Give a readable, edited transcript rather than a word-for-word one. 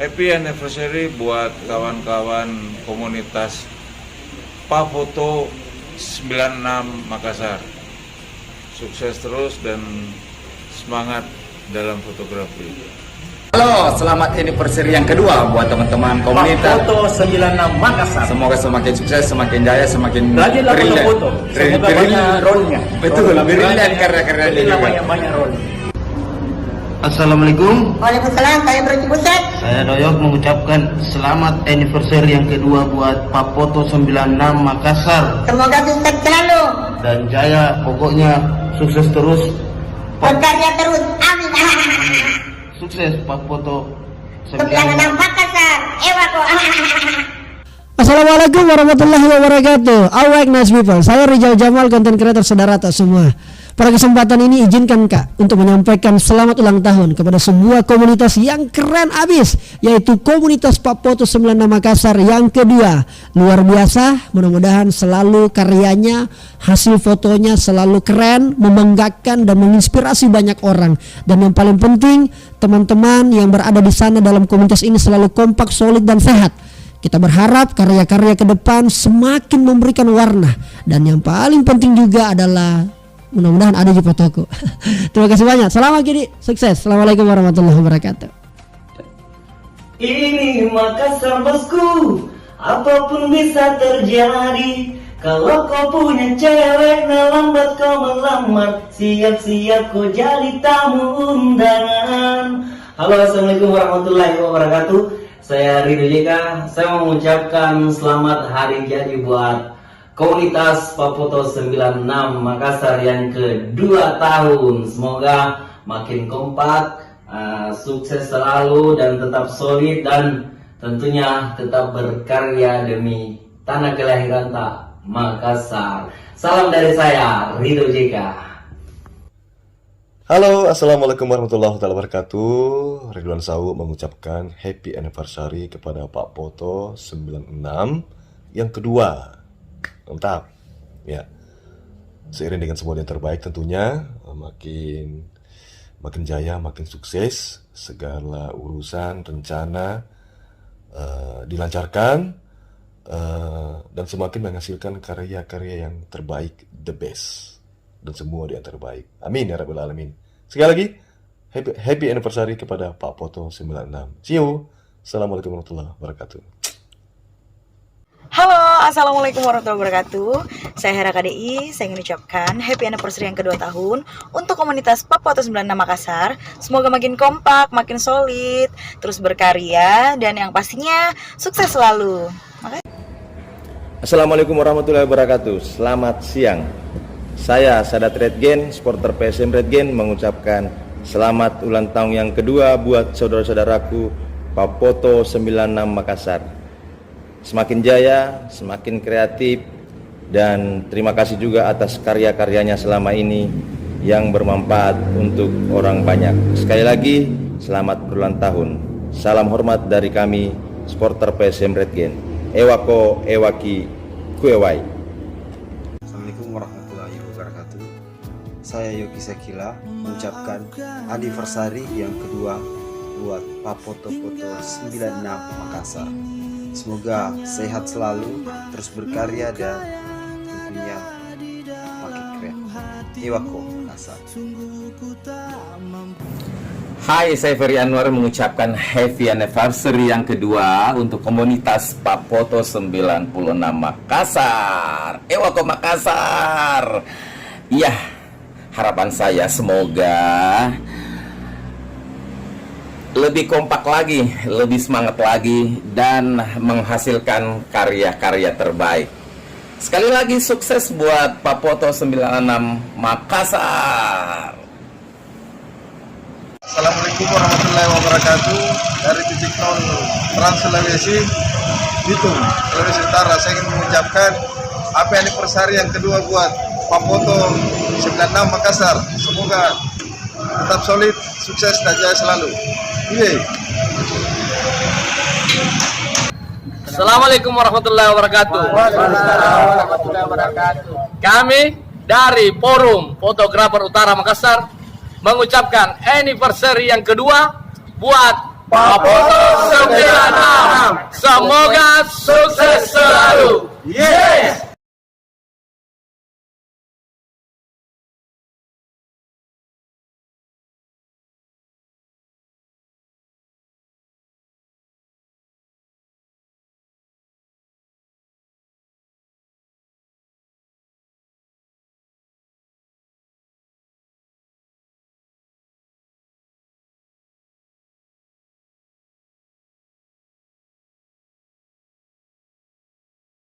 Happy anniversary buat kawan-kawan komunitas Pafoto 96 Makassar. Sukses terus dan semangat dalam fotografi. Halo, selamat anniversary yang kedua buat teman-teman komunitas Pafoto 96 Makassar. Semoga semakin sukses, semakin jaya, semakin Rajinlah foto-foto. Semoga banyak rollnya. Betul, brilliant karya-karyanya juga. Banyak roll. Assalamualaikum. Waalaikumsalam, saya Bro Cibuset. Saya Doyok mengucapkan selamat anniversary yang kedua buat Pafoto 96 Makassar. Semoga sukses selalu, Dan jaya, pokoknya sukses terus. berkarya terus, amin. Sukses Pafoto 96 96. Makassar, Ewako. Assalamualaikum warahmatullahi wabarakatuh. Awake nice people. Saya Rijal Jamal, konten creator Saudara semua. Pada kesempatan ini izinkan Kak untuk menyampaikan selamat ulang tahun kepada sebuah komunitas yang keren abis, yaitu komunitas Pafoto 96 Makassar yang kedua. Luar biasa, mudah-mudahan selalu karyanya, hasil fotonya selalu keren, membanggakan dan menginspirasi banyak orang. Dan yang paling penting, teman-teman yang berada di sana dalam komunitas ini selalu kompak, solid dan sehat. Kita berharap karya-karya ke depan semakin memberikan warna. Dan yang paling penting juga adalah mudah-mudahan ada di fotoku. Terima kasih banyak. Selamat Gidi, sukses. Assalamualaikum warahmatullahi wabarakatuh. Ini Makassar bosku, apapun bisa terjadi. Kalau kau punya cewek, nah lambat kau melamar. Siap-siap kau jadi tamu undangan. Halo, assalamualaikum warahmatullahi wabarakatuh. Saya Ridho Jeka. Saya mau mengucapkan selamat hari jadi buat komunitas Pafoto 96 Makassar yang kedua tahun. Semoga makin kompak, sukses selalu dan tetap solid, dan tentunya tetap berkarya demi tanah kelahiran tak, Makassar. Salam dari saya, Ridho Jeka. Halo, assalamualaikum warahmatullahi wabarakatuh. Ridwan Sawu mengucapkan happy anniversary kepada Pafoto 96 yang kedua. Mantap, ya. Seiring dengan semua yang terbaik tentunya, makin jaya, makin sukses, segala urusan, rencana dilancarkan, dan semakin menghasilkan karya-karya yang terbaik, the best, dan semua yang terbaik. Amin ya rabbal alamin. Sekali lagi, happy anniversary kepada Pafoto 96. See you. Assalamualaikum warahmatullahi wabarakatuh. Halo, assalamualaikum warahmatullahi wabarakatuh. Saya Hera KDI. Saya ingin ucapkan happy anniversary yang kedua tahun untuk komunitas Pafoto 96 Makassar. Semoga makin kompak, makin solid, terus berkarya, dan yang pastinya sukses selalu. Makasih. Assalamualaikum warahmatullahi wabarakatuh. Selamat siang. Saya Sadat Redgen, supporter PSM Redgen, mengucapkan selamat ulang tahun yang kedua buat saudara-saudaraku Pafoto 96 Makassar. Semakin jaya, semakin kreatif, dan terima kasih juga atas karya-karyanya selama ini yang bermanfaat untuk orang banyak. Sekali lagi, selamat berulang tahun. Salam hormat dari kami, supporter PSM Redgen. Ewako, Ewaki, Kuewai. Assalamualaikum warahmatullahi wabarakatuh. Saya Yogi Sekila mengucapkan anniversary yang kedua buat Pafoto 96 Makassar. Semoga sehat selalu, terus berkarya, dan tentunya makin keren. Ewako, Makassar. Hai, saya Ferry Anwar mengucapkan happy anniversary yang kedua untuk komunitas Pafoto 96 Makassar. Ewako Makassar. Iya, harapan saya semoga lebih kompak lagi, lebih semangat lagi, dan menghasilkan karya-karya terbaik. Sekali lagi sukses buat Pafoto 96 Makassar. Assalamualaikum warahmatullahi wabarakatuh. Dari titik nol Trans Sulawesi, Bitung, Sulawesi Utara, saya ingin mengucapkan happy anniversary yang kedua buat Pafoto 96 Makassar. Semoga tetap solid, sukses, dan jaya selalu. Assalamualaikum warahmatullahi wabarakatuh. Kami dari Forum Fotografer Utara Makassar mengucapkan anniversary yang kedua buat Papoto 96. Semoga sukses selalu. Yes.